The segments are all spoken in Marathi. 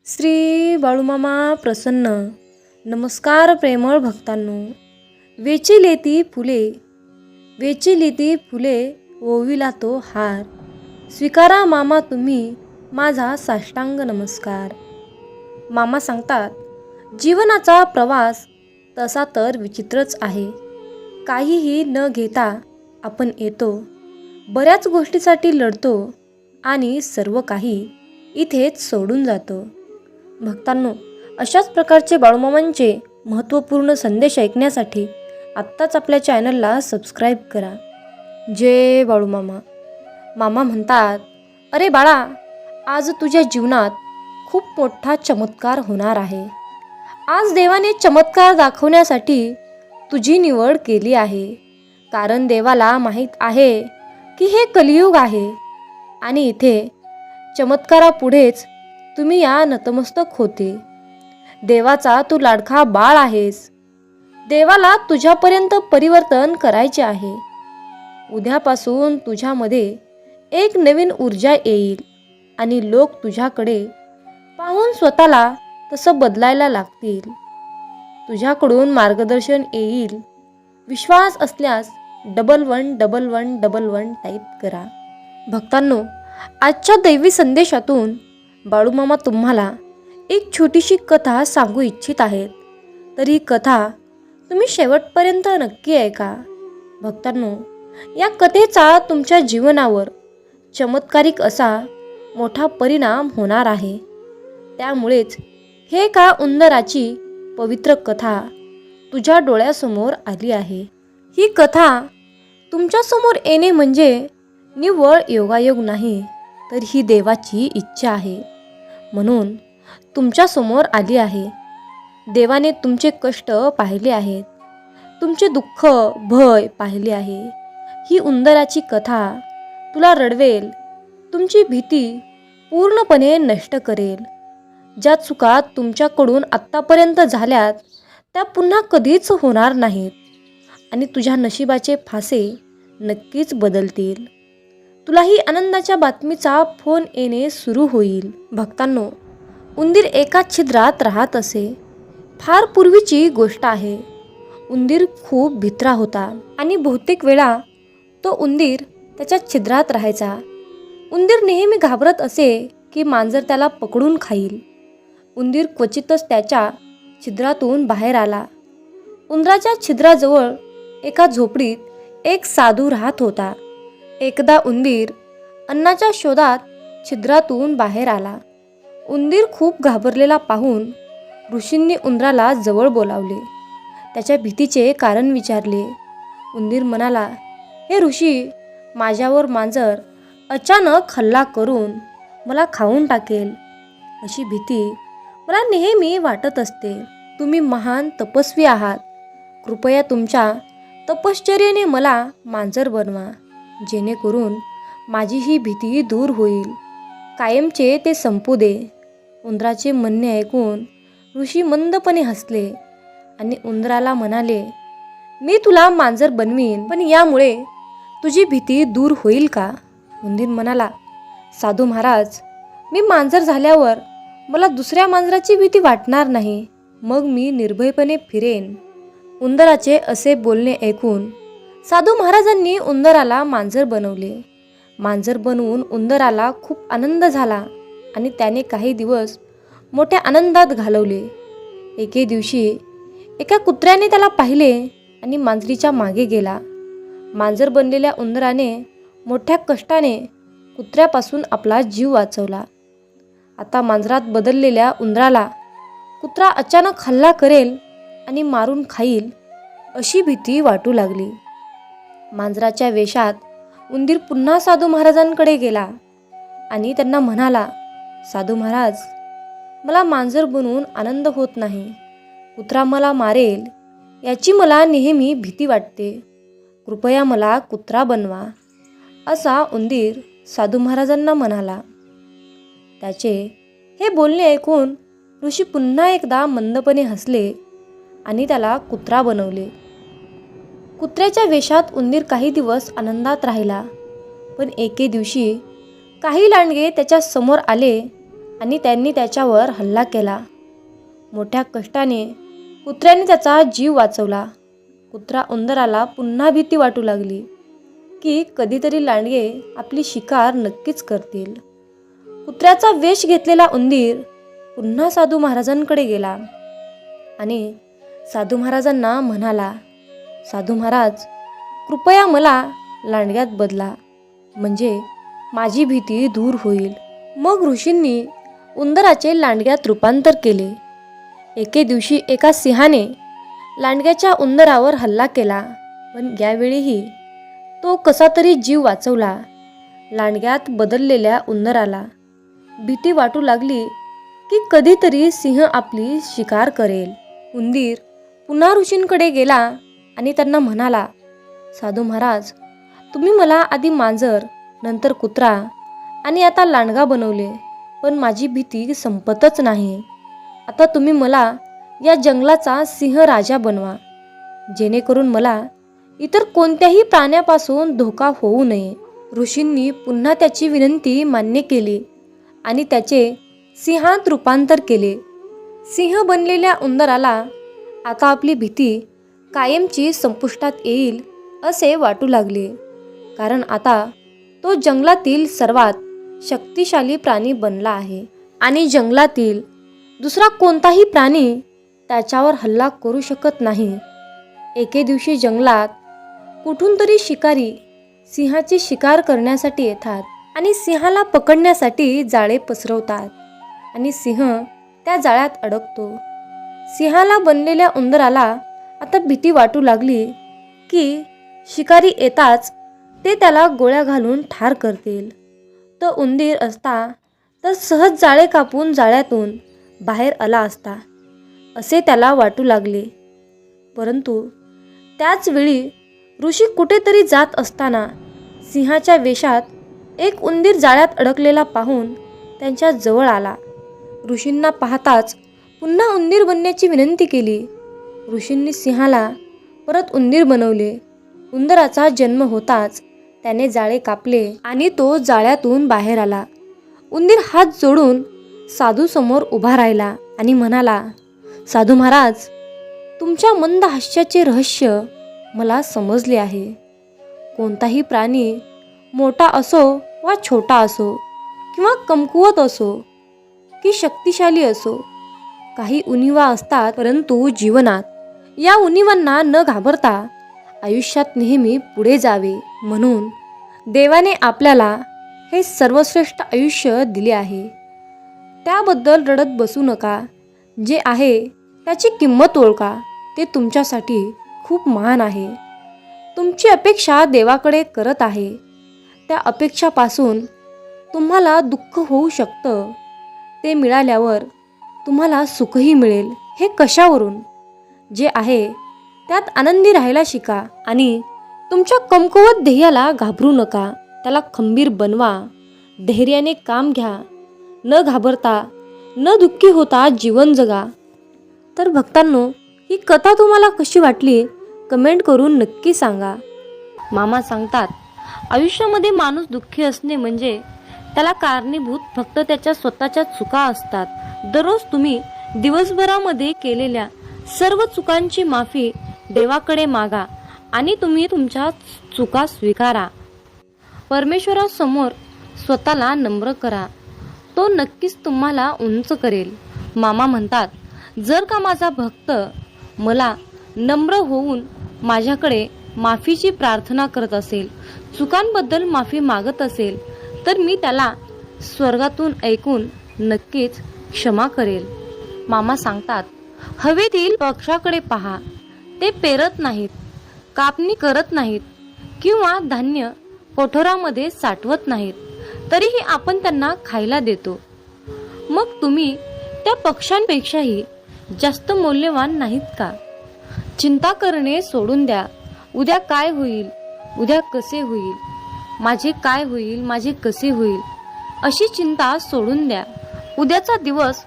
श्री बाळूमामा प्रसन्न. नमस्कार प्रेमळ भक्तांनो. वेचिलेती फुले, वेचिलेती फुले, ओविला तो हार. स्वीकारा मामा तुम्ही माझा साष्टांग नमस्कार. मामा सांगतात, जीवनाचा प्रवास तसा तर विचित्रच आहे. काहीही न घेता आपण येतो, बऱ्याच गोष्टीसाठी लढतो आणि सर्व काही इथेच सोडून जातो. भक्तांनो, अशाच प्रकारचे बाळूमामांचे महत्त्वपूर्ण संदेश ऐकण्यासाठी आत्ताच आपल्या चॅनलला सबस्क्राईब करा. जय बाळूमामा. मामा म्हणतात, अरे बाळा, आज तुझ्या जीवनात खूप मोठा चमत्कार होणार आहे. आज देवाने चमत्कार दाखवण्यासाठी तुझी निवड केली आहे. कारण देवाला माहीत आहे की हे कलियुग आहे आणि इथे चमत्कारापुढेच तुम्ही या नतमस्तक होते. देवाचा तू लाडका बाळ आहेस. देवाला तुझ्यापर्यंत परिवर्तन करायचे आहे. उद्यापासून तुझ्यामध्ये एक नवीन ऊर्जा येईल आणि लोक तुझ्याकडे पाहून स्वतःला तसं बदलायला लागतील. तुझ्याकडून मार्गदर्शन येईल. विश्वास असल्यास 111111 टाईप करा. भक्तांनो, आजच्या दैवी संदेशातून बाळूमामा तुम्हाला एक छोटीशी कथा सांगू इच्छित आहेत. तर ही कथा तुम्ही शेवटपर्यंत नक्की ऐका. भक्तांनो, या कथेचा तुमच्या जीवनावर चमत्कारिक असा मोठा परिणाम होणार आहे. त्यामुळेच हे एका उंदराची पवित्र कथा तुझ्या डोळ्यासमोर आली आहे. ही कथा तुमच्यासमोर येणे म्हणजे निव्वळ योगायोग नाही, तर ही देवाची इच्छा आहे म्हणून तुमच्यासमोर आली आहे. देवाने तुमचे कष्ट पाहिले आहेत, तुमचे दुःख भय पाहिले आहे. ही उंदराची कथा तुला रडवेल, तुमची भीती पूर्णपणे नष्ट करेल. ज्या चुका तुमच्याकडून आत्तापर्यंत झाल्यात त्या पुन्हा कधीच होणार नाहीत आणि तुझ्या नशिबाचे फासे नक्कीच बदलतील. तुलाही आनंदाच्या बातमीचा फोन येणे सुरू होईल. भक्तांनो, उंदीर एका छिद्रात राहत असे. फार पूर्वीची गोष्ट आहे. उंदीर खूप भित्रा होता आणि बहुतेक वेळा तो उंदीर त्याच्या छिद्रात राहायचा. उंदीर नेहमी घाबरत असे की मांजर त्याला पकडून खाईल. उंदीर क्वचितच त्याच्या छिद्रातून बाहेर आला. उंदराच्या छिद्राजवळ एका झोपडीत एक साधू राहत होता. एकदा उंदीर अन्नाच्या शोधात छिद्रातून बाहेर आला. उंदीर खूप घाबरलेला पाहून ऋषींनी उंदराला जवळ बोलावले. त्याच्या भीतीचे कारण विचारले. उंदीर म्हणाला, हे ऋषी, माझ्यावर मांजर अचानक हल्ला करून मला खाऊन टाकेल अशी भीती मला नेहमी वाटत असते. तुम्ही महान तपस्वी आहात. कृपया तुमच्या तपश्चर्येने मला मांजर बनवा, जेणेकरून माझी ही भीती दूर होईल. कायमचे ते संपू दे. उंदराचे म्हणणे ऐकून ऋषी मंदपणे हसले आणि उंदराला म्हणाले, मी तुला मांजर बनवीन, पण यामुळे तुझी भीती दूर होईल का? उंदीर म्हणाला, साधू महाराज, मी मांजर झाल्यावर मला दुसऱ्या मांजराची भीती वाटणार नाही. मग मी निर्भयपणे फिरेन. उंदराचे असे बोलणे ऐकून साधू महाराजांनी उंदराला मांजर बनवले. मांजर बनवून उंदराला खूप आनंद झाला आणि त्याने काही दिवस मोठ्या आनंदात घालवले. एके दिवशी एका कुत्र्याने त्याला पाहिले आणि मांजरीच्या मागे गेला. मांजर बनलेल्या उंदराने मोठ्या कष्टाने कुत्र्यापासून आपला जीव वाचवला. आता मांजरात बदललेल्या उंदराला कुत्रा अचानक हल्ला करेल आणि मारून खाईल अशी भीती वाटू लागली. मांजराच्या वेशात उंदीर पुन्हा साधू महाराजांकडे गेला आणि त्यांना म्हणाला, साधू महाराज, मला मांजर बनवून आनंद होत नाही. कुत्रा मला मारेल याची मला नेहमी भीती वाटते. कृपया मला कुत्रा बनवा. असा उंदीर साधू महाराजांना म्हणाला. त्याचे हे बोलणे ऐकून ऋषी पुन्हा एकदा मंदपणे हसले आणि त्याला कुत्रा बनवले. कुत्र्याच्या वेशात उंदीर काही दिवस आनंदात राहिला. पण एके दिवशी काही लांडगे त्याच्या समोर आले आणि त्यांनी त्याच्यावर हल्ला केला. मोठ्या कष्टाने कुत्र्याने त्याचा जीव वाचवला. कुत्रा उंदराला पुन्हा भीती वाटू लागली की कधीतरी लांडगे आपली शिकार नक्कीच करतील. कुत्र्याचा वेश घेतलेला उंदीर पुन्हा साधू महाराजांकडे गेला आणि साधू महाराजांना म्हणाला, साधू महाराज, कृपया मला लांडग्यात बदला, म्हणजे माझी भीती दूर होईल. मग ऋषींनी उंदराचे लांडग्यात रूपांतर केले. एके दिवशी एका सिंहाने लांडग्याच्या उंदरावर हल्ला केला, पण यावेळीही तो कसा तरी जीव वाचवला. लांडग्यात बदललेल्या उंदराला भीती वाटू लागली की कधीतरी सिंह आपली शिकार करेल. उंदीर पुन्हा ऋषींकडे गेला आणि त्यांना म्हणाला, साधू महाराज, तुम्ही मला आधी मांजर, नंतर कुत्रा आणि आता लांडगा बनवले, पण माझी भीती संपतच नाही. आता तुम्ही मला या जंगलाचा सिंह राजा बनवा, जेणेकरून मला इतर कोणत्याही प्राण्यापासून धोका होऊ नये. ऋषींनी पुन्हा त्याची विनंती मान्य केली आणि त्याचे सिंहात रूपांतर केले. सिंह बनलेल्या उंदराला आता आपली भीती कायमची संपुष्टात येईल असे वाटू लागले, कारण आता तो जंगलातील सर्वात शक्तिशाली प्राणी बनला आहे आणि जंगलातील दुसरा कोणताही प्राणी त्याच्यावर हल्ला करू शकत नाही. एके दिवशी जंगलात कुठून तरी शिकारी सिंहाची शिकार करण्यासाठी येतात आणि सिंहाला पकडण्यासाठी जाळे पसरवतात आणि सिंह त्या जाळ्यात अडकतो. सिंहाला बनलेल्या उंदराला आता भीती वाटू लागली की शिकारी येताच ते त्याला गोळ्या घालून ठार करतील. तो उंदीर असता तर सहज जाळे कापून जाळ्यातून बाहेर आला असता असे त्याला वाटू लागले. परंतु त्याच वेळी ऋषी कुठेतरी जात असताना सिंहाच्या वेशात एक उंदीर जाळ्यात अडकलेला पाहून त्यांच्या जवळ आला. ऋषींना पाहताच पुन्हा उंदीर बनण्याची विनंती केली. ऋषींनी सिंहाला परत उंदीर बनवले. उंदराचा जन्म होताच त्याने जाळे कापले आणि तो जाळ्यातून बाहेर आला. उंदीर हात जोडून साधू समोर उभा राहिला आणि म्हणाला, साधू महाराज, तुमच्या मंद हास्याचे रहस्य मला समजले आहे. कोणताही प्राणी मोठा असो वा छोटा असो किंवा कमकुवत असो की शक्तिशाली असो, काही उणिवा असतात, परंतु जीवनात या उणिवांना न घाबरता आयुष्यात नेहमी पुढे जावे म्हणून देवाने आपल्याला हे सर्वश्रेष्ठ आयुष्य दिले आहे. त्याबद्दल रडत बसू नका. जे आहे त्याची किंमत ओळखा. ते तुमच्यासाठी खूप महान आहे. तुमची अपेक्षा देवाकडे करत आहे. त्या अपेक्षापासून तुम्हाला दुःख होऊ शकतं. ते मिळाल्यावर तुम्हाला सुखही मिळेल. हे कशावरून? जे आहे त्यात आनंदी राहायला शिका आणि तुमच्या कमकुवत ध्येयाला घाबरू नका. त्याला खंबीर बनवा. धैर्याने काम घ्या. न घाबरता, न दुःखी होता जीवन जगा. तर भक्तांनो, ही कथा तुम्हाला कशी वाटली कमेंट करून नक्की सांगा. मामा सांगतात, आयुष्यामध्ये माणूस दुःखी असणे म्हणजे त्याला कारणीभूत फक्त त्याच्या स्वतःच्या चुका असतात. दररोज तुम्ही दिवसभरामध्ये केलेल्या सर्व चुकांची माफी देवाकडे मागा आणि तुम्ही तुमच्या चुका स्वीकारा. परमेश्वरासमोर स्वतःला नम्र करा. तो नक्कीच तुम्हाला उंच करेल. मामा म्हणतात, जर का माझा भक्त मला नम्र होऊन माझ्याकडे माफीची प्रार्थना करत असेल, चुकांबद्दल माफी मागत असेल, तर मी त्याला स्वर्गातून ऐकून नक्कीच क्षमा करेल. मामा सांगतात, हवेतील पक्षाकडे पहा. ते पेरत नाहीत, कापणी करत नाहीत किंवा धान्य कोठोरामध्ये साठवत नाहीत, तरीही आपण त्यांना खायला देतो. मग तुम्ही त्या पक्ष्यांपेक्षाही जास्त मौल्यवान नाहीत का? चिंता करणे सोडून द्या. उद्या काय होईल, उद्या कसे होईल, माझे काय होईल, माझे कसे होईल, अशी चिंता सोडून द्या. उद्याचा दिवस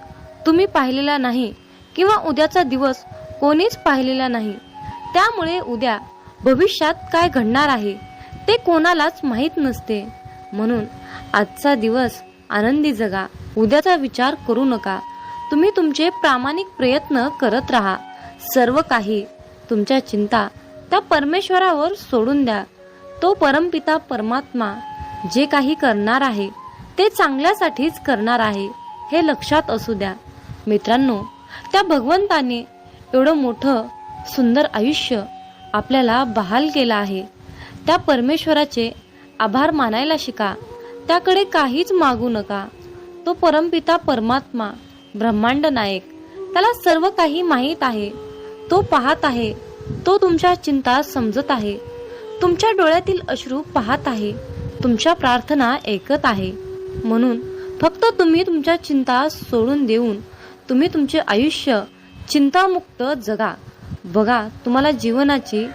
तुम्ही पाहिलेला नाही किंवा उद्याचा दिवस कोणीच पाहिलेला नाही. त्यामुळे उद्या भविष्यात काय घडणार आहे ते कोणालाच माहीत नसते. म्हणून आजचा दिवस आनंदी जगा. उद्याचा विचार करू नका. तुम्ही तुमचे प्रामाणिक प्रयत्न करत राहा. सर्व काही तुमच्या चिंता त्या परमेश्वरावर सोडून द्या. तो परमपिता परमात्मा जे काही करणार आहे ते चांगल्यासाठीच करणार आहे हे लक्षात असू द्या. मित्रांनो, त्या भगवंताने एवढं मोठं सुंदर आयुष्य आपल्याला बहाल केलं आहे. त्या परमेश्वराचे आभार मानायला शिका. त्याकडे काहीच मागू नका. तो परमपिता परमात्मा ब्रह्मांड नायक, त्याला सर्व काही माहीत आहे. तो पाहत आहे. तो तुमच्या चिंता समजत आहे. तुमच्या डोळ्यातील अश्रू पाहत आहे. तुमच्या प्रार्थना ऐकत आहे. म्हणून फक्त तुम्ही तुमच्या चिंता सोडून देऊन तुम्ही तुमचे आयुष्य चिंतामुक्त जगा. बघा, तुम्हाला जीवनाची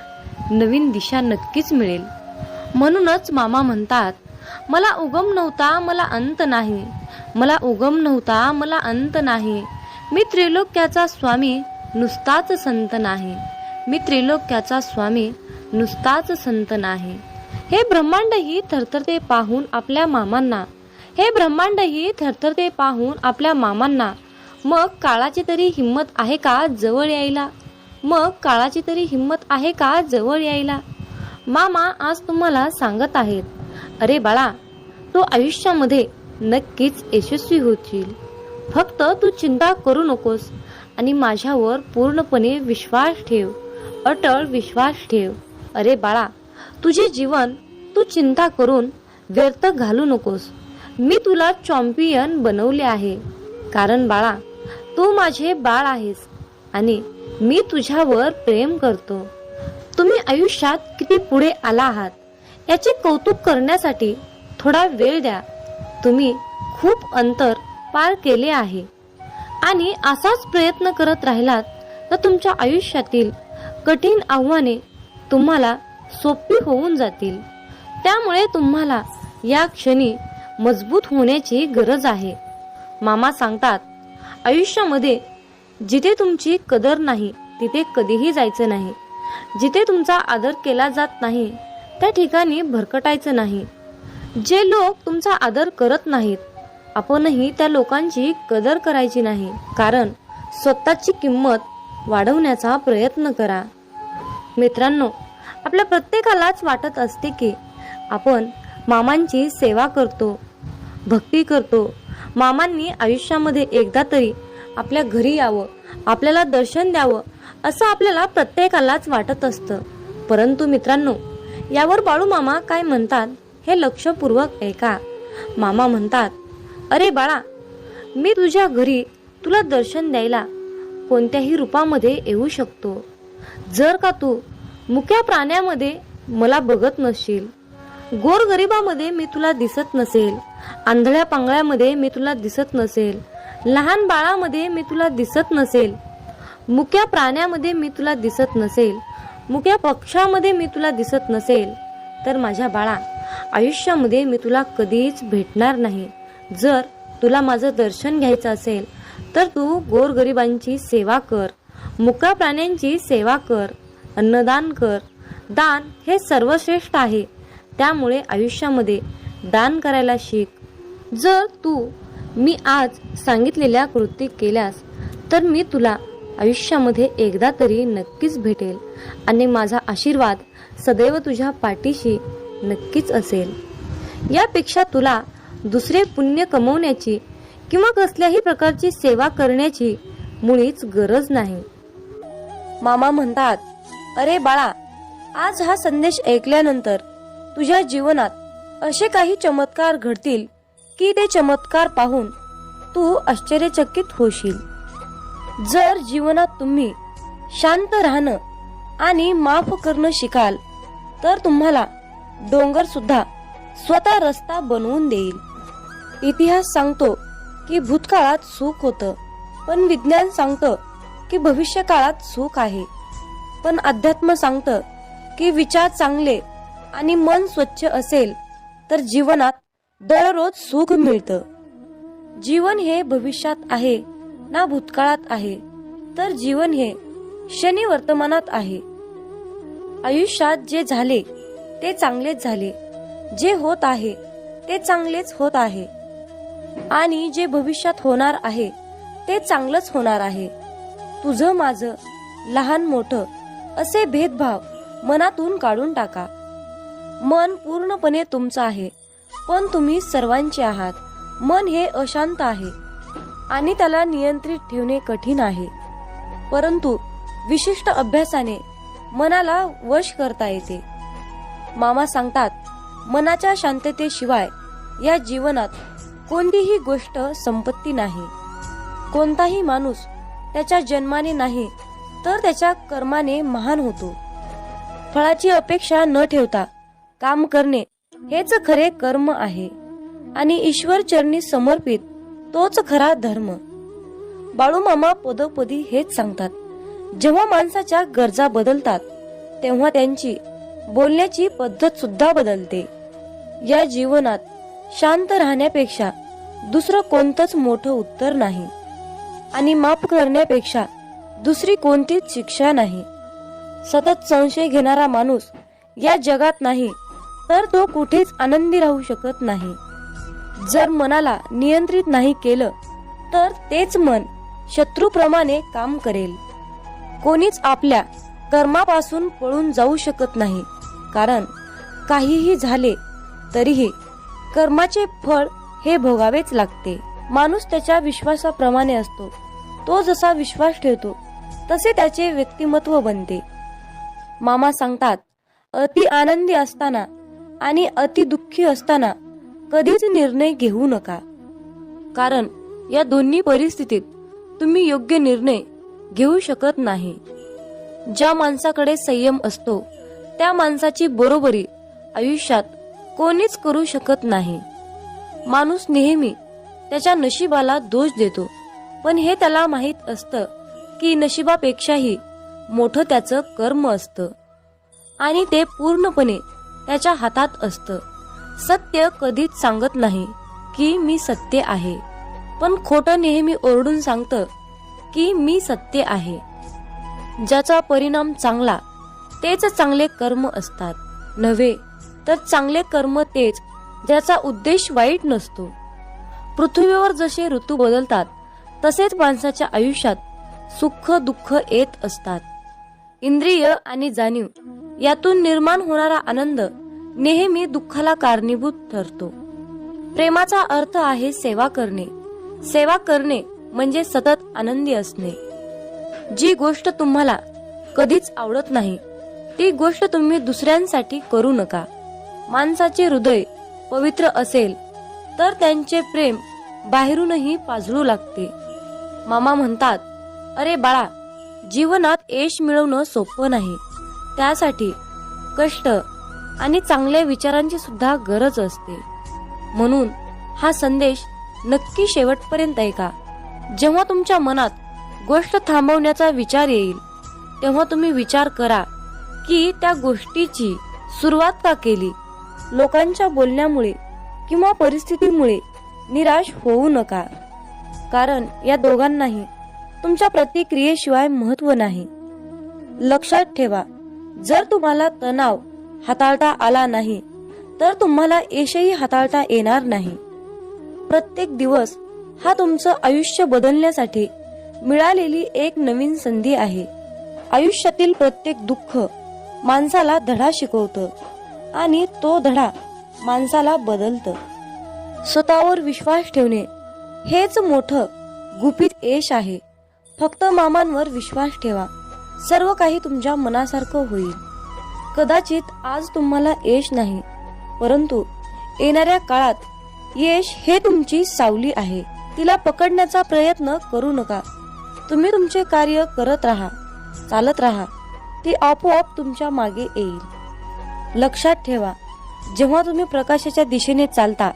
नवीन दिशा नक्कीच मिळेल. म्हणूनच मामा म्हणतात, मला उगम नव्हता मला अंत नाही. मला उगम नव्हता मला अंत नाही. मी त्रिलोक्याचा स्वामी नुसताच संत नाही. मी त्रिलोक्याचा स्वामी नुसताच संत नाही. हे ब्रह्मांडही थरथरते पाहून आपल्या मामांना. हे ब्रह्मांडही थरथरते पाहून आपल्या मामांना. मग काळाची तरी हिंमत आहे का जवळ यायला? मग काळाची तरी हिंमत आहे का जवळ यायला? मामा आज तुम्हाला सांगत आहेत, अरे बाळा, तू आयुष्यामध्ये नक्कीच यशस्वी होशील. फक्त तू चिंता करू नकोस आणि माझ्यावर पूर्णपणे विश्वास ठेव. अटळ विश्वास ठेव. अरे बाळा, तुझे जीवन तू चिंता करून व्यर्थ घालू नकोस. मी तुला चॅम्पियन बनवले आहे. कारण बाळा, तू माझे बाळ आहेस आणि मी तुझ्यावर प्रेम करतो. तुम्ही आयुष्यात किती पुढे आला आहात याचे कौतुक करण्यासाठी थोडा वेळ द्या. तुम्ही खूप अंतर पार केले आहे आणि असाच प्रयत्न करत राहिलात तर तुमच्या आयुष्यातील कठीण आव्हाने तुम्हाला सोपी होऊन जातील. त्यामुळे तुम्हाला या क्षणी मजबूत होण्याची गरज आहे. मामा सांगतात, आयुष्यामध्ये जिथे तुमची कदर नाही तिथे कधीही जायचं नाही. जिथे तुमचा आदर केला जात नाही त्या ठिकाणी भरकटायचं नाही. जे लोक तुमचा आदर करत नाहीत, आपणही त्या लोकांची कदर करायची नाही. कारण स्वतःची किंमत वाढवण्याचा प्रयत्न करा. मित्रांनो, आपल्या प्रत्येकालाच वाटत असते की आपण मामांची सेवा करतो, भक्ती करतो. मामांनी आयुष्यामध्ये एकदा तरी आपल्या घरी यावं, आपल्याला दर्शन द्यावं असं आपल्याला प्रत्येकालाच वाटत असतं. परंतु मित्रांनो, यावर बाळू मामा काय म्हणतात हे लक्षपूर्वक ऐका. मामा म्हणतात, अरे बाळा, मी तुझ्या घरी तुला दर्शन द्यायला कोणत्याही रूपामध्ये येऊ शकतो. जर का तू मुक्या प्राण्यामध्ये मला बघत नसशील, गोरगरिबामध्ये मी तुला दिसत नसेल, आंधळ्या पांगळ्यामध्ये मी तुला दिसत नसेल, लहान बाळामध्ये मी तुला दिसत नसेल, मुक्या प्राण्यामध्ये मी तुला दिसत नसेल, मुक्या पक्षामध्ये मी तुला दिसत नसेल, तर माझ्या बाळा, आयुष्यामध्ये मी तुला कधीच भेटणार नाही. जर तुला माझं दर्शन घ्यायचं असेल तर तू गोरगरिबांची सेवा कर, मुक्या प्राण्यांची सेवा कर, अन्नदान कर. दान हे सर्वश्रेष्ठ आहे. त्यामुळे आयुष्यामध्ये दान करायला शिक. जर तू मी आज सांगितलेल्या कृती केल्यास तर मी तुला आयुष्यामध्ये एकदा तरी नक्कीच भेटेल आणि माझा आशीर्वाद सदैव तुझ्या पाठीशी नक्कीच असेल. यापेक्षा तुला दुसरे पुण्य कमवण्याची किंवा कसल्याही प्रकारची सेवा करण्याची मुळीच गरज नाही. मामा म्हणतात, अरे बाळा, आज हा संदेश ऐकल्यानंतर तुझ्या जीवनात असे काही चमत्कार घडतील की ते चमत्कार पाहून तू आश्चर्यचकित होशील. जर जीवनात तुम्ही शांत राहणं आणि माफ करणं शिकाल तर तुम्हाला डोंगर सुद्धा स्वतः रस्ता बनवून देईल. इतिहास सांगतो की भूतकाळात सुख होतं, पण विज्ञान सांगतं की भविष्य काळात सुख आहे. पण अध्यात्म सांगतं की विचार चांगले आणि मन स्वच्छ असेल तर जीवनात दररोज सुख मिळतं. जीवन हे भविष्यात आहे ना भूतकाळात आहे, तर जीवन हे क्षणी वर्तमानात आहे. आयुष्यात जे झाले ते चांगलेच झाले, जे होत आहे ते चांगलेच होत आहे. आणि जे भविष्यात होणार आहे ते चांगलंच होणार आहे. तुझं माझं, लहान मोठं असे भेदभाव मनातून काढून टाका. मन पूर्णपणे तुमचं आहे, पण तुम्ही सर्वांचे आहात. मन हे अशांत आहे आणि त्याला नियंत्रित ठेवणे कठीण आहे, परंतु विशिष्ट अभ्यासाने मनाला वश करता येते. मामा सांगतात, मनाच्या शांततेशिवाय या जीवनात कोणतीही गोष्ट संपत्ती नाही. कोणताही माणूस त्याच्या जन्माने नाही तर त्याच्या कर्माने महान होतो. फळाची अपेक्षा न ठेवता काम करणे हेच खरे कर्म आहे आणि ईश्वर चरणी समर्पित तोच खरा धर्म. बाळूमामा पदोपदी हेच सांगतात. जेव्हा माणसाच्या गरजा बदलतात तेव्हा त्यांची बोलण्याची पद्धत सुद्धा बदलते. या जीवनात शांत राहण्यापेक्षा दुसरं कोणतंच मोठं उत्तर नाही आणि माफ करण्यापेक्षा दुसरी कोणतीच शिक्षा नाही. सतत संशय घेणारा माणूस या जगात नाही तर तो कुठेच आनंदी राहू शकत नाही. जर मनाला नियंत्रित नाही केलं तर तेच मन शत्रूप्रमाणे काम करेल. कोणीच आपल्या कर्मापासून पळून जाऊ शकत नाही, कारण काहीही झाले तरीही कर्माचे फळ हे भोगावेच लागते. माणूस त्याच्या विश्वासाप्रमाणे असतो. तो जसा विश्वास ठेवतो तसे त्याचे व्यक्तिमत्व बनते. मामा सांगतात, अति आनंदी असताना आणि अति दुःखी असताना कधीच निर्णय घेऊ नका, कारण या दोन्ही परिस्थितीत तुम्ही योग्य निर्णय घेऊ शकत नाही. ज्या माणसाकडे संयम असतो त्या माणसाची बरोबरी आयुष्यात कोणीच करू शकत नाही. माणूस नेहमी त्याच्या नशिबाला दोष देतो, पण हे त्याला माहित असतं की नशिबापेक्षाही मोठं त्याचं कर्म असतं आणि ते पूर्णपणे त्याच्या हातात असतं. सत्य कधीच सांगत नाही की मी सत्य आहे, पण खोटं नेहमी ओरडून सांगतं की मी सत्य आहे. ज्याचा परिणाम चांगला तेच चांगले कर्म असतात, नव्हे तर चांगले कर्म तेच ज्याचा उद्देश वाईट नसतो. पृथ्वीवर जसे ऋतू बदलतात तसेच माणसाच्या आयुष्यात सुख दुःख येत असतात. इंद्रिय आणि जाणीव यातून निर्माण होणारा आनंद नेहमी दुःखाला कारणीभूत ठरतो. प्रेमाचा अर्थ आहे सेवा करणे. सेवा करणे म्हणजे सतत आनंदी असणे. जी गोष्ट तुम्हाला कधीच आवडत नाही ती गोष्ट तुम्ही दुसऱ्यांसाठी करू नका. माणसाचे हृदय पवित्र असेल तर त्यांचे प्रेम बाहेरूनही पाझळू लागते. मामा म्हणतात, अरे बाळा, जीवनात यश मिळवणं सोपं नाही. त्यासाठी कष्ट आणि चांगल्या विचारांची सुद्धा गरज असते. म्हणून हा संदेश नक्की शेवटपर्यंत ऐका. जेव्हा तुमच्या मनात गोष्ट थांबवण्याचा विचार येईल तेव्हा तुम्ही विचार करा की त्या गोष्टीची सुरुवात का केली. लोकांच्या बोलण्यामुळे किंवा परिस्थितीमुळे निराश होऊ नका, कारण या दोघांनाही तुमच्या प्रतिक्रियेशिवाय महत्व नाही. लक्षात ठेवा, जर तुम्हाला तणाव हाताळता आला नाही तर तुम्हाला यशही हाताळता येणार नाही. प्रत्येक दिवस हा तुमचं आयुष्य बदलण्यासाठी मिळालेली एक नवीन संधी आहे. आयुष्यातील प्रत्येक दुःख माणसाला धडा शिकवतं आणि तो धडा माणसाला बदलतं. स्वतःवर विश्वास ठेवणे हेच मोठं गुपित यश आहे. फक्त मामांवर विश्वास ठेवा, सर्व काही तुमच्या मनासारखं होईल. कदाचित आज तुम्हाला यश नाही, परंतु येणाऱ्या काळात यश हे तुमची सावली आहे. तिला पकडण्याचा प्रयत्न करू नका. तुम्ही तुमचे कार्य करत राहा, चालत राहा, ती आपोआप तुमच्या मागे येईल. लक्षात ठेवा, जेव्हा तुम्ही प्रकाशाच्या दिशेने चालता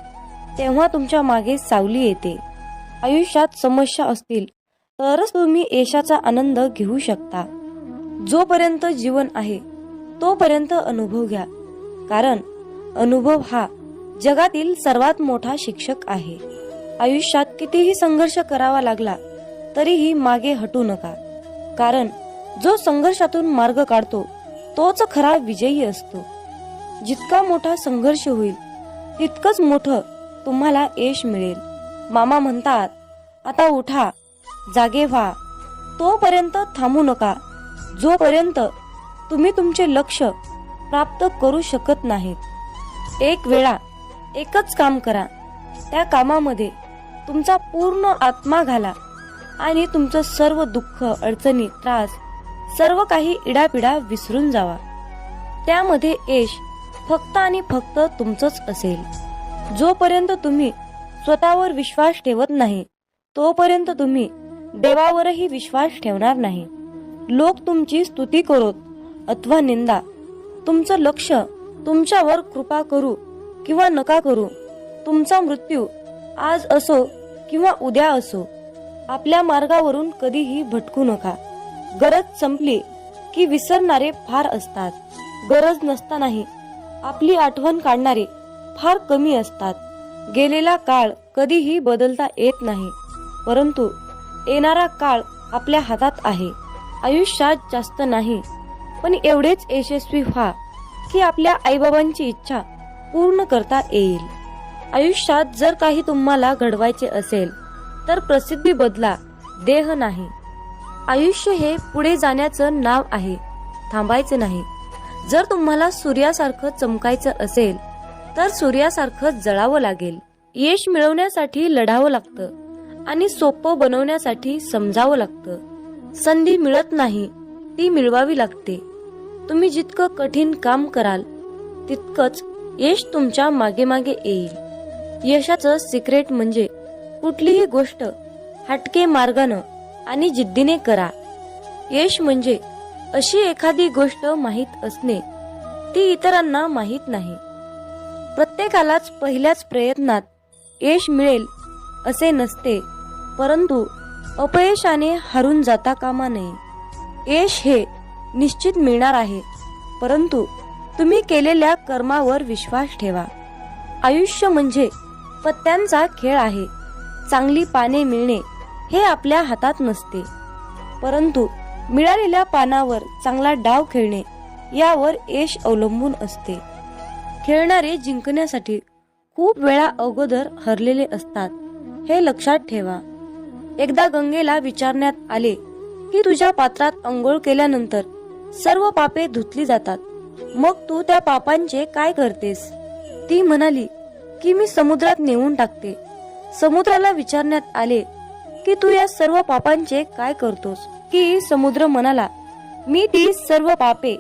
तेव्हा तुमच्या मागे सावली येते. आयुष्यात समस्या असतील तरच तुम्ही यशाचा आनंद घेऊ शकता. जोपर्यंत जीवन आहे तोपर्यंत अनुभव घ्या, कारण अनुभव हा जगातील सर्वात मोठा शिक्षक आहे. आयुष्यात कितीही संघर्ष करावा लागला तरीही मागे हटू नका, कारण जो संघर्षातून मार्ग काढतो तोच खरा विजयी असतो. जितका मोठा संघर्ष होईल तितकंच मोठं तुम्हाला यश मिळेल. मामा म्हणतात, आता उठा, जागे व्हा, तोपर्यंत थांबू नका, जोपर्यंत तुम्ही तुमचे लक्ष प्राप्त करू शकत नाहीत. एक वेळा एकच काम करा, त्या कामामध्ये तुमचा पूर्ण आत्मा घाला आणि तुमचं सर्व दुःख, अडचणी, त्रास, सर्व काही इडापिडा विसरून जावा. त्यामध्ये यश फक्त आणि फक्त तुमचंच असेल. जोपर्यंत तुम्ही स्वतःवर विश्वास ठेवत नाही तोपर्यंत तुम्ही देवावरही विश्वास ठेवणार नाही. लोक तुमची स्तुती करोत अथवा निंदा, तुमचं लक्ष तुमच्यावर कृपा करू किंवा नका करू, तुमचा मृत्यू आज असो किंवा उद्या असो, आपल्या मार्गावरून कधीही भटकू नका. गरज संपली की विसरणारे फार असतात. गरज नसतानाही आपली आठवण काढणारे फार कमी असतात. गेलेला काळ कधीही बदलता येत नाही, परंतु येणारा काळ आपल्या हातात आहे. आयुष्यात जास्त नाही, पण एवढेच यशस्वी व्हा की आपल्या आईबाबांची इच्छा पूर्ण करता येईल. आयुष्यात जर काही तुम्हाला घडवायचे असेल तर प्रसिद्धी बदला, देह नाही. आयुष्य हे पुढे जाण्याचं नाव आहे, थांबायचं नाही. जर तुम्हाला सूर्यासारखं चमकायचं असेल तर सूर्यासारखं जळावं लागेल. यश मिळवण्यासाठी लढावं लागतं आणि सोपं बनवण्यासाठी समजावं लागतं. संधी मिळत नाही, ती मिळवावी लागते. तुम्ही जितकं कठीण काम कराल तितकंच यश तुमच्या मागे मागे येईल. यशाचं सिक्रेट म्हणजे कुठलीही गोष्ट हटके मार्गानं आणि जिद्दीने करा. यश म्हणजे अशी एखादी गोष्ट माहीत असणे, ती इतरांना माहीत नाही. प्रत्येकालाच पहिल्याच प्रयत्नात यश मिळेल असे नसते, परंतु अपयशाने हारून जाता कामा नये. यश हे निश्चित मिळणार आहे, परंतु तुम्ही केलेल्या कर्मावर विश्वास ठेवा. आयुष्य म्हणजे पत्त्यांचा खेळ आहे. चांगली पाने मिळणे हे आपल्या हातात नसते, परंतु मिळालेल्या पानावर चांगला डाव खेळणे यावर यश अवलंबून असते. खेळणारे जिंकण्यासाठी खूप वेळा अगोदर हरलेले असतात, हे लक्षात ठेवा. एकदा गंगेला विचारण्यात आले की तुझ्या पात्रात अंघोळ केल्यानंतर सर्व पापे धुतली जातात, मग तू त्या पापांचे काय करतेस? ती म्हणाली की मी समुद्रात नेऊन टाकते. समुद्राला विचारण्यात आले की तू या सर्व पापांचे काय करतोस? की समुद्र म्हणाला, मी ती सर्व पापे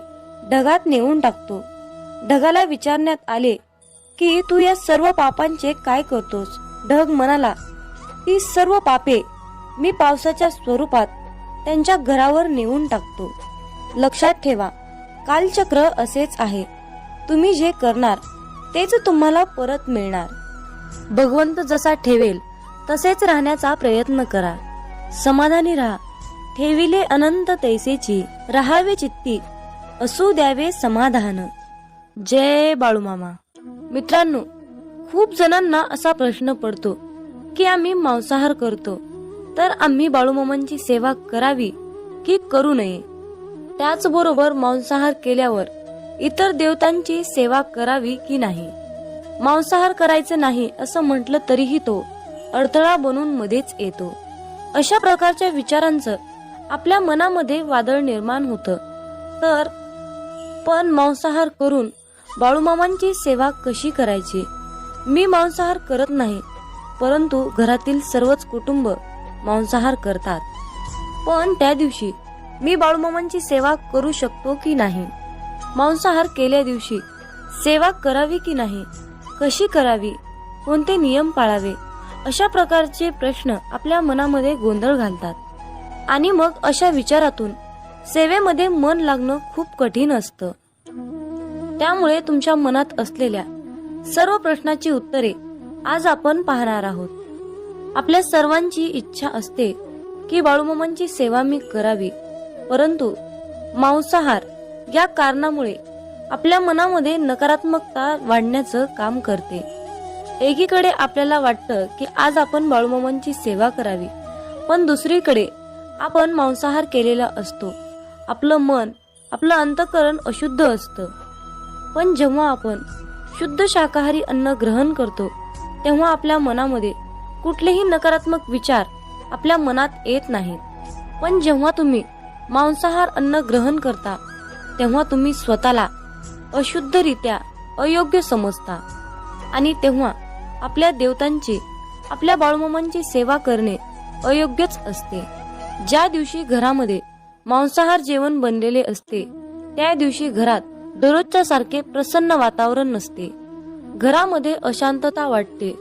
ढगात नेऊन टाकतो. ढगाला विचारण्यात आले की तू या सर्व पापांचे काय करतोस? ढग म्हणाला, ती सर्व पापे मी पावसाच्या स्वरूपात त्यांच्या घरावर नेऊन टाकतो. लक्षात ठेवा, कालचक्र असेच आहे. तुम्ही जे करणार तेच तुम्हाला परत मिळणार. भगवंत जसा ठेवेल तसेच राहण्याचा प्रयत्न करा. समाधानी राहा. ठेविले अनंत तैसेची, राहावे चित्ती, असू द्यावे समाधान. जय बाळूमामा. मित्रांनो, खूप जणांना असा प्रश्न पडतो की आम्ही मांसाहार करतो, तर आम्ही बाळूमामांची सेवा करावी की करू नये? त्याचबरोबर मांसाहार केल्यावर इतर देवतांची सेवा करावी की नाही? मांसाहार करायचं नाही असं म्हटलं तरीही तो अडथळा बनून मध्येच येतो. अशा प्रकारच्या विचारांचं आपल्या मनामध्ये वादळ निर्माण होतं. तर पण मांसाहार करून बाळूमामांची सेवा कशी करायची? मी मांसाहार करत नाही, परंतु घरातील सर्वच कुटुंब मांसाहार करतात. पण त्या दिवशी मी बाळूमामांची सेवा करू शकतो की नाही? मांसाहार केल्या दिवशी सेवा करावी की नाही? कशी करावी? कोणते नियम पाळावे? अशा प्रकारचे प्रश्न आपल्या मनामध्ये गोंधळ घालतात आणि मग अशा विचारातून सेवेमध्ये मन लागणं खूप कठीण असतं. त्यामुळे तुमच्या मनात असलेल्या सर्व प्रश्नाची उत्तरे आज आपण पाहणार आहोत. आपल्या सर्वांची इच्छा असते की बाळूमामांची सेवा मी करावी, परंतु मांसाहार या कारणामुळे आपल्या मनामध्ये नकारात्मकता वाढण्याचं काम करते. एकीकडे आपल्याला वाटतं की आज आपण बाळूमामांची सेवा करावी, पण दुसरीकडे आपण मांसाहार केलेला असतो. आपलं मन, आपलं अंतःकरण अशुद्ध असतं. पण जेव्हा आपण शुद्ध शाकाहारी अन्न ग्रहण करतो तेव्हा आपल्या मनामध्ये कुठलेही नकारात्मक विचार आपल्या मनात येत नाहीत. पण जेव्हा तुम्ही मांसाहार अन्न ग्रहण करता तेव्हा तुम्ही स्वतःला अशुद्धरित्या अयोग्य समजता आणि तेव्हा आपल्या देवतांची, आपल्या बाळूमामांची सेवा करणे अयोग्यच असते. ज्या दिवशी घरामध्ये मांसाहार जेवण बनलेले असते त्या दिवशी घरात दररोजच्या सारखे प्रसन्न वातावरण नसते. घरामध्ये अशांतता वाटते.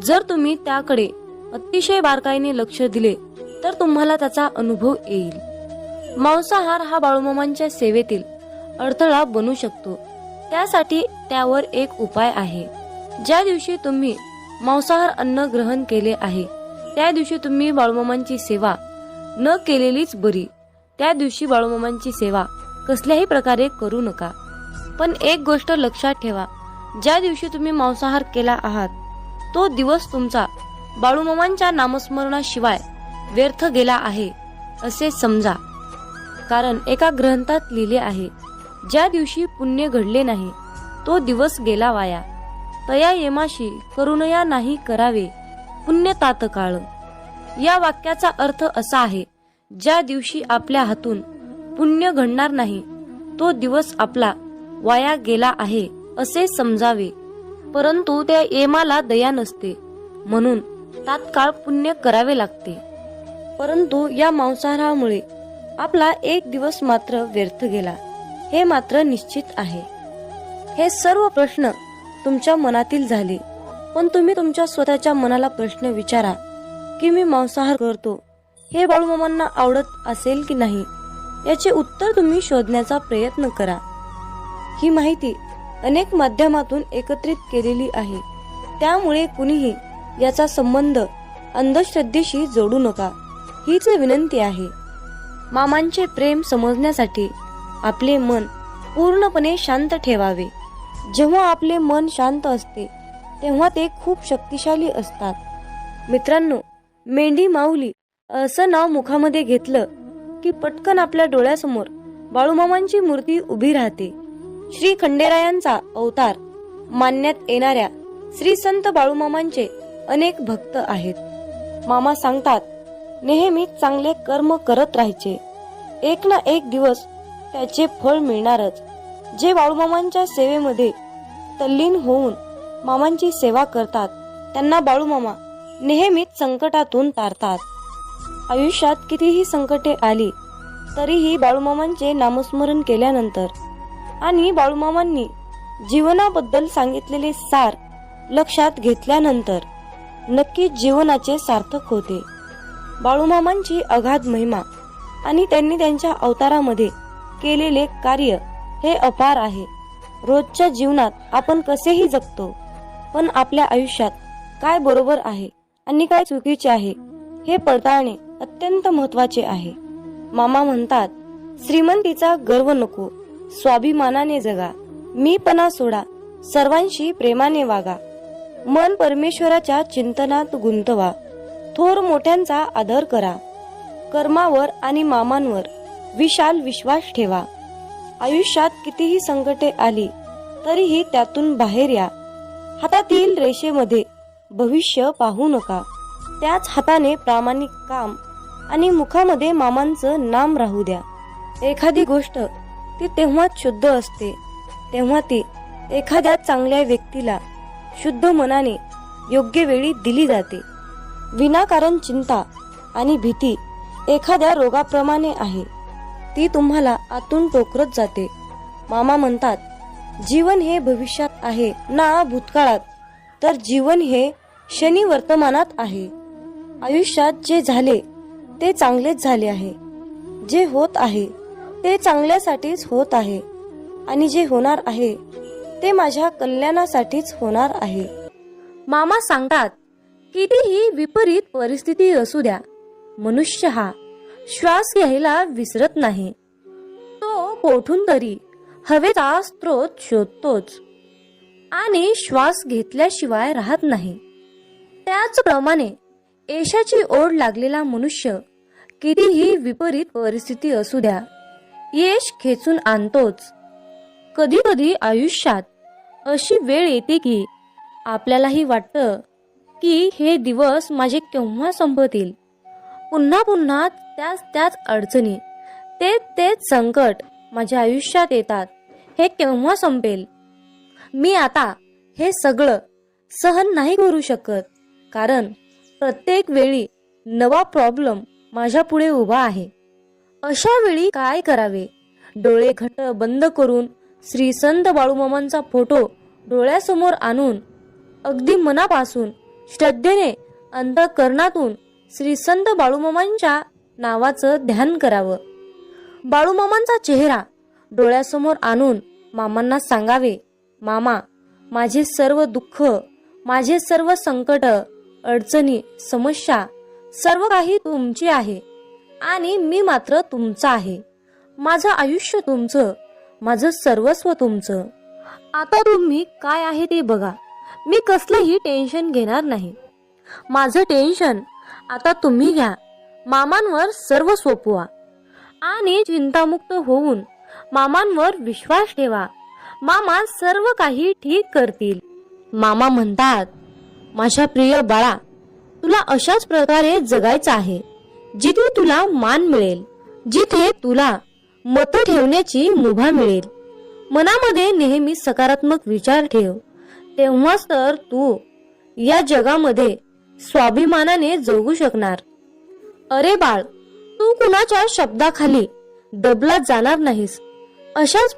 जर तुम्ही त्याकडे अतिशय बारकाईने लक्ष दिले तर तुम्हाला त्याचा अनुभव येईल. मांसाहार हा बाळूमामांच्या सेवेतील अडथळा बनू शकतो. त्यासाठी त्यावर एक उपाय आहे. ज्या दिवशी तुम्ही मांसाहार अन्न ग्रहण केले आहे त्या दिवशी तुम्ही बाळूमामांची सेवा न केलेलीच बरी. त्या दिवशी बाळूमामांची सेवा कसल्याही प्रकारे करू नका. पण एक गोष्ट लक्षात ठेवा, ज्या दिवशी तुम्ही मांसाहार केला आहात तो दिवस तुमचा बाळूमामांच्या नामस्मरणाशिवाय व्यर्थ गेला आहे असे समजा. कारण एका ग्रंथात लिहिले आहे, ज्या दिवशी पुण्य घडले नाही तो दिवस गेला वाया. तया येमाशी करुणया नाही करावे पुण्य तात्काळ. या वाक्याचा अर्थ असा आहे, ज्या दिवशी आपल्या हातून पुण्य घडणार नाही तो दिवस आपला वाया गेला आहे असे समजावे. परंतु त्या येमाला दया नसते म्हणून तात्काळ पुण्य करावे लागते. परंतु या मांसाहारामुळे आपला एक दिवस मात्र व्यर्थ गेला हे मात्र निश्चित आहे. हे सर्व प्रश्न तुमच्या मनातील झाले. पण तुम्ही तुमच्या स्वतःच्या मनाला प्रश्न विचारा की मी मांसाहार करतो हे बाळूमामांना आवडत असेल की नाही, याचे उत्तर तुम्ही शोधण्याचा प्रयत्न करा. ही माहिती अनेक माध्यमातून एकत्रित केलेली आहे, त्यामुळे कुणीही याचा संबंध अंधश्रद्धेशी जोडू नका हीच विनंती आहे. मामांचे प्रेम समजण्यासाठी आपले मन पूर्णपणे शांत ठेवावे. जेव्हा आपले मन शांत असते तेव्हा ते खूप शक्तिशाली असतात. मित्रांनो, मेंढी माऊली असं नाव मुखामध्ये घेतलं की पटकन आपल्या डोळ्यासमोर बाळूमामांची मूर्ती उभी राहते. श्री खंडेरायांचा अवतार मानण्यात येणाऱ्या श्री संत बाळूमामांचे अनेक भक्त आहेत. मामा सांगतात, नेहमीच चांगले कर्म करत राहायचे, एक ना एक दिवस त्याचे फळ मिळणारच. जे बाळूमामांच्या सेवेमध्ये तल्लीन होऊन मामांची सेवा करतात त्यांना बाळूमामा नेहमीच संकटातून तारतात. आयुष्यात कितीही संकटे आली तरीही बाळूमामांचे नामस्मरण केल्यानंतर आणि बाळूमामांनी जीवनाबद्दल सांगितलेले सार लक्षात घेतल्यानंतर नक्कीच जीवनाचे सार्थक होते. बाळूमामांची अगाध महिमा आणि त्यांनी त्यांच्या अवतारामध्ये केलेले कार्य हे अपार आहे. रोजच्या जीवनात आपण कसेही जगतो, पण आपल्या आयुष्यात काय बरोबर आहे आणि काय चुकीचे आहे हे पडताळणे अत्यंत महत्वाचे आहे. मामा म्हणतात, श्रीमंतीचा गर्व नको, स्वाभिमानाने जगा, मीपणा सोडा, सर्वांशी प्रेमाने वागा, मन परमेश्वराच्या चिंतनात गुंतवा, थोर मोठ्यांचा आदर करा, कर्मावर आणि मामांवर विशाल विश्वास ठेवा. आयुष्यात कितीही संकटे आली तरीही त्यातून बाहेर या. हातातील रेषेमध्ये भविष्य पाहू नका, त्याच हाताने प्रामाणिक काम आणि मुखामध्ये मामांचं नाम राहू द्या. एखादी गोष्ट ती तेव्हाच शुद्ध असते तेव्हा ती एखाद्या चांगल्या व्यक्तीला शुद्ध मनाने योग्य वेळी दिली जाते. विनाकारण चिंता आणि भीती एखाद्या रोगाप्रमाणे आहे, ती तुम्हाला आतून टोकरत जाते. मामा म्हणतात, जीवन हे भविष्यात आहे ना भूतकाळात, तर जीवन हे क्षणी वर्तमानात आहे. आयुष्यात जे झाले ते चांगलेच झाले आहे, जे होत आहे ते चांगल्यासाठीच होत आहे आणि जे होणार आहे ते माझ्या कल्याणासाठीच होणार आहे. मामा सांगतात, कितीही विपरीत परिस्थिती असू द्या, मनुष्य हा श्वास घ्यायला विसरत नाही. तो कोठून तरी हवेचा स्रोत शोधतोच आणि श्वास घेतल्याशिवाय राहत नाही. त्याचप्रमाणे यशाची ओढ लागलेला मनुष्य कितीही विपरीत परिस्थिती असू द्या, यश खेचून आणतोच. कधी कधी आयुष्यात अशी वेळ येते की आपल्यालाही वाटतं की हे दिवस माझे केव्हा संपतील. पुन्हा पुन्हा त्याच अडचणी, तेच संकट माझ्या आयुष्यात येतात. हे केव्हा संपेल. मी आता हे सगळं सहन नाही करू शकत, कारण प्रत्येक वेळी नवा प्रॉब्लेम माझ्या पुढे उभा आहे. अशा वेळी काय करावे. डोळे घट्ट बंद करून श्री संत बाळूमामांचा फोटो डोळ्यासमोर आणून अगदी मनापासून श्रद्धेने अंतःकरणातून श्री संत बाळूमामांच्या नावाचं ध्यान करावं. बाळूमामांचा चेहरा डोळ्यासमोर आणून मामांना सांगावे, मामा, माझे सर्व दुःख, माझे सर्व संकट, अडचणी, समस्या सर्व काही तुमची आहे आणि मी मात्र तुमचा आहे. माझं आयुष्य तुमचं, माझं सर्वस्व तुमचं. आता तुम्ही काय आहे ते बघा. मी कसलंही टेन्शन घेणार नाही. माझं टेन्शन आता तुम्ही घ्या. मामांवर सर्व सोपवा आणि चिंतामुक्त होऊन मामांवर विश्वास ठेवा. मामा सर्व काही ठीक करतील. मामा म्हणतात, माझ्या प्रिय बाळा, तुला अशाच प्रकारे जगायचं आहे जिथे तुला मान मिळेल, जिथे तुला मत ठेवण्याची मुभा मिळेल. मनामध्ये नेहमी सकारात्मक विचार ठेव. तेव्हाच तर तू या जगामध्ये स्वाभिमानाने जगू शकणार. अरे बाळ, तू कुणाच्या शब्दाखाली दबला जाणार नाहीस. अशाच